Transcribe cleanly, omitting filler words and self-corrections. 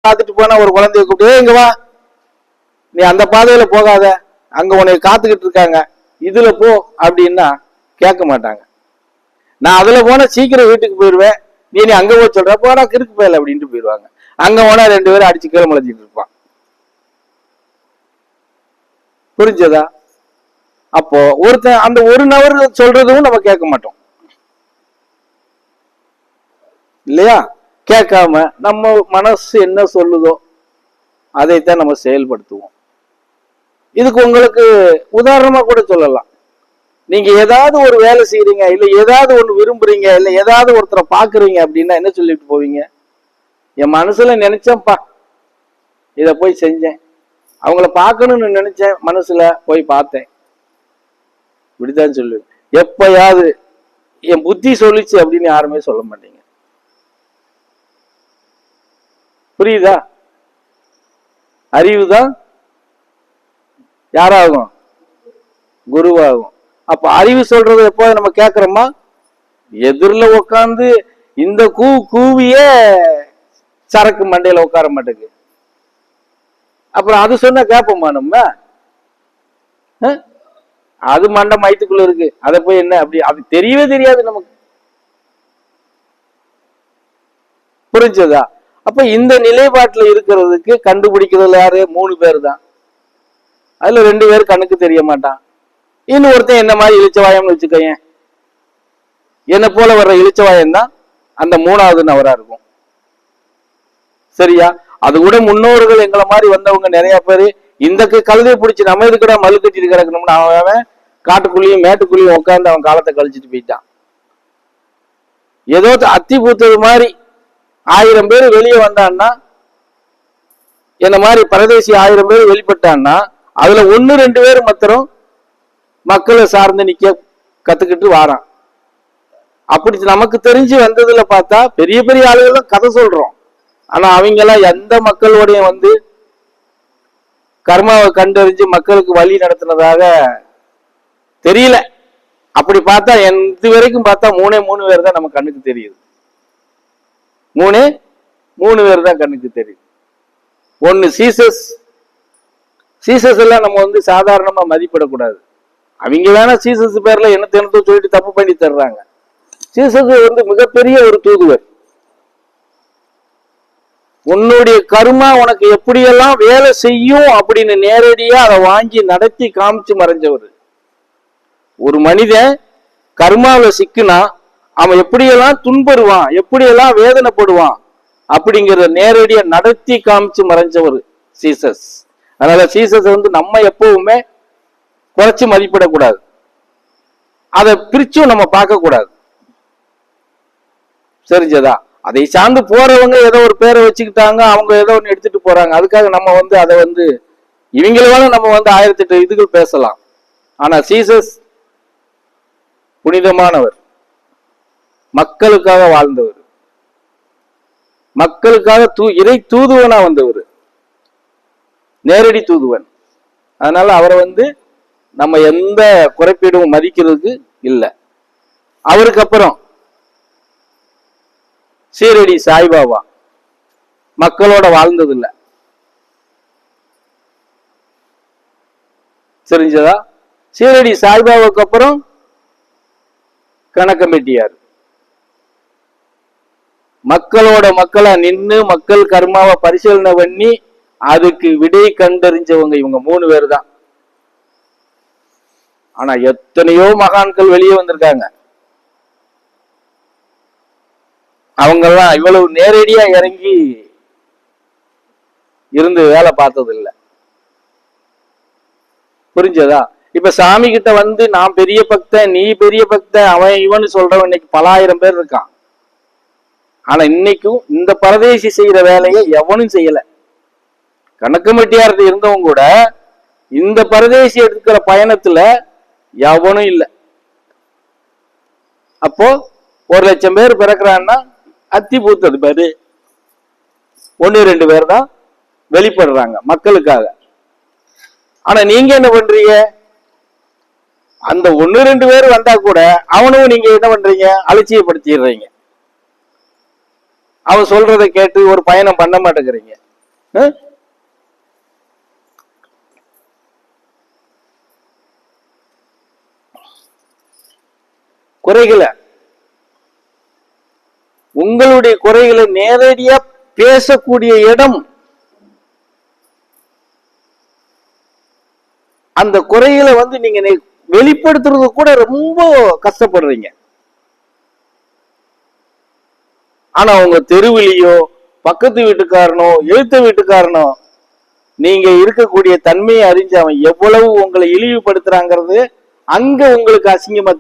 பார்த்துட்டு போனா ஒரு குழந்தைய கூப்பிட்டு இங்க வா, நீ அந்த பாதையில போகாத, அங்க உன்னை காத்துக்கிட்டு இருக்காங்க, இதுல போ அப்படின்னா கேட்க மாட்டாங்க. நான் அதுல போனா சீக்கிரம் வீட்டுக்கு போயிடுவேன், நீ அங்க போய் சொல்ற, போனா கிறுக்கு போயல அப்படின்ட்டு போயிடுவாங்க. அங்க போனா 2 பேரும் அடிச்சு கீழே முளைச்சிட்டு இருப்பான். புரிஞ்சதா? அப்போ ஒருத்தன் அந்த ஒரு நபர் சொல்றதும் நம்ம கேட்க மாட்டோம் இல்லையா? கேட்காம நம்ம மனசு என்ன சொல்லுதோ அதைத்தான் நம்ம செயல்படுத்துவோம். இதுக்கு உங்களுக்கு உதாரணமா கூட சொல்லலாம். நீங்க ஏதாவது ஒரு வேலை செய்யறீங்க, இல்ல ஏதாவது ஒண்ணு விரும்புறீங்க, இல்ல ஏதாவது ஒருத்தரை பாக்குறீங்க அப்படின்னா என்ன சொல்லிட்டு போவீங்க? என் மனசுல நினைச்சேன்ப்பா, இத போய் செஞ்சேன், அவங்கள பார்க்கணும்னு நினைச்சேன், மனசுல போய் பார்த்தேன், இப்படித்தான் சொல்லுவேன். எப்பயாவது என் புத்தி சொல்லிச்சு அப்படின்னு யாருமே சொல்ல மாட்டீங்க. புரியுதா? அறிவுதான் யாராகும்? குருவாகும். அப்ப அறிவு சொல்றது எப்போ நம்ம கேட்கிறோமா? எதிரில உட்காந்து இந்த கூவிய சரக்கு மண்டையில உட்கார மாட்டேங்குது. அப்புறம் அது சொன்னா கேட்போமா நம்ம? அது மண்டை மயத்துக்குள்ள இருக்கு, அதை போய் என்ன அப்படி அது தெரியவே தெரியாது நமக்கு. புரிஞ்சதா? அப்ப இந்த நிலைப்பாட்டுல இருக்கிறதுக்கு கண்டுபிடிக்கிறதுல யாரு? 3 பேர் தான். அதுல 2 பேர் கண்ணுக்கு தெரிய மாட்டான். இன்னும் ஒருத்தன் என்ன மாதிரி இளிச்சவாயம்னு வச்சுக்கோங்க, என்ன போல வர்ற இளிச்சவாயம் தான் அந்த 3வது நபரா இருக்கும். சரியா? அது கூட முன்னோர்கள் எங்களை மாதிரி வந்தவங்க நிறைய பேரு இந்த கழுதையை பிடிச்சி நம்ம இதுக்கடா மல்லு கட்டிட்டு கிடக்கணும்னு அவன் காட்டுக்குள்ளேயும் மேட்டுக்குள்ளேயும் உட்காந்து அவன் காலத்தை கழிச்சிட்டு போயிட்டான். ஏதோ அத்தி பூத்தது மாதிரி 1000 பேர் வெளியே வந்தான்னா, என்ன மாதிரி பரதேசி 1000 பேர் வெளிப்பட்டான்னா அதுல 1-2 பேர் மாத்திரம் மக்களை சார்ந்து நிக்க கத்துக்கிட்டு வாரான். அப்படி நமக்கு தெரிஞ்சு வந்ததுல பார்த்தா பெரிய பெரிய ஆளுகளும் கதை சொல்றோம். ஆனா அவங்க எல்லாம் எந்த மக்களுடைய கர்மாவை கண்டறிஞ்சு மக்களுக்கு வழி நடத்தினதாக தெரியல. அப்படி பார்த்தா இது வரைக்கும் பார்த்தா 3 பேர் தான் நம்ம கண்ணுக்கு தெரியுது. 3 பேர் தான் கண்ணுக்கு தெரியுது. ஒன்னு சீசஸ் எல்லாம் நம்ம சாதாரணமா மதிப்பிடக்கூடாது. அவங்க வேணா சீசஸ் பேர்ல என்ன தினத்தோ சொல்லிட்டு தப்பு பண்ணி தர்றாங்க. சீசஸ் மிகப்பெரிய ஒரு தூதுவர். உன்னுடைய கர்மா உனக்கு எப்படியெல்லாம் வேலை செய்யும் அப்படின்னு நேரடியா அதை வாங்கி நடத்தி காமிச்சு மறைஞ்சவர். ஒரு மனிதன் கர்மாவில சிக்குனா அவன் எப்படியெல்லாம் துன்படுவான், எப்படியெல்லாம் வேதனைப்படுவான் அப்படிங்கிறத நேரடியா நடத்தி காமிச்சு மறைஞ்சவர் சீசஸ். அதனால சீசஸ் நம்ம எப்பவுமே குறைச்சு மதிப்பிடக்கூடாது, அதை பிரிச்சும் நம்ம பார்க்க கூடாது. சரிஞ்சதா? அதை சார்ந்து போறவங்க ஏதோ ஒரு பேரை வச்சுக்கிட்டாங்க, அவங்க ஏதோ ஒன்று எடுத்துட்டு போறாங்க. அதுக்காக நம்ம அதை இவங்கள நம்ம 1008 இதுகள் பேசலாம். ஆனா சீசஸ் புனிதமானவர், மக்களுக்காக வாழ்ந்தவர், மக்களுக்காக இறை தூதுவனா வந்தவர், நேரடி தூதுவன். அதனால அவரை நம்ம எந்த குறைப்பீடும் மதிக்கிறதுக்கு இல்லை. அவருக்கு அப்புறம் சீரடி சாய்பாபா மக்களோட வாழ்ந்தது இல்லை. தெரிஞ்சதா? சீரடி சாய்பாபாவுக்கு அப்புறம் கணக்கம்பெட்டியார் மக்களோட மக்களா நின்று மக்கள் கர்மாவை பரிசீலனை பண்ணி அதுக்கு விடை கண்டறிஞ்சவங்க இவங்க 3 பேர் தான். ஆனா எத்தனையோ மகான்கள் வெளியே வந்திருக்காங்க. அவங்கெல்லாம் இவ்வளவு நேரடியா இறங்கி இருந்து வேலை பார்த்தது இல்லை. புரிஞ்சதா? இப்ப சாமி கிட்ட நான் பெரிய பக்தன், நீ பெரிய பக்தன், அவன் இவனு சொல்றவன் இன்னைக்கு பல 1000 பேர் இருக்கான். ஆனா இன்னைக்கும் இந்த பரதேசி செய்யற வேலையை எவனும் செய்யல. கணக்கம்பெட்டியார் இருந்தவங்க கூட இந்த பரதேசி எடுக்கிற பயணத்துல எவனும் இல்லை. அப்போ 1,00,000 பேர் பிறக்கிறான்னா அத்தி பூத்தது பேரு 1-2 பேர் தான் வெளிப்படுறாங்க மக்களுக்காக. ஆனா நீங்க என்ன பண்றீங்க? அந்த 1-2 பேர் வந்தா கூட அவனும் நீங்க என்ன பண்றீங்க? அலட்சியப்படுத்திடுறீங்க. அவன் சொல்றதை கேட்டு ஒரு பயணம் பண்ண மாட்டேங்கிறீங்க. குறைகளை உங்களுடைய குறைகளை நேரடியா பேசக்கூடிய இடம். அந்த குறைகளை நீங்க வெளிப்படுத்துறது கூட ரொம்ப கஷ்டப்படுறீங்க. ஆனா உங்க தெருவிலையோ பக்கத்து வீட்டுக்காரனோ எழுத்த வீட்டுக்காரனோ நீங்க இருக்கக்கூடிய தன்மையை அறிஞ்சு அவன் எவ்வளவு உங்களை இழிவுபடுத்துறாங்கிறது அங்க உங்களுக்கு அசிங்கமா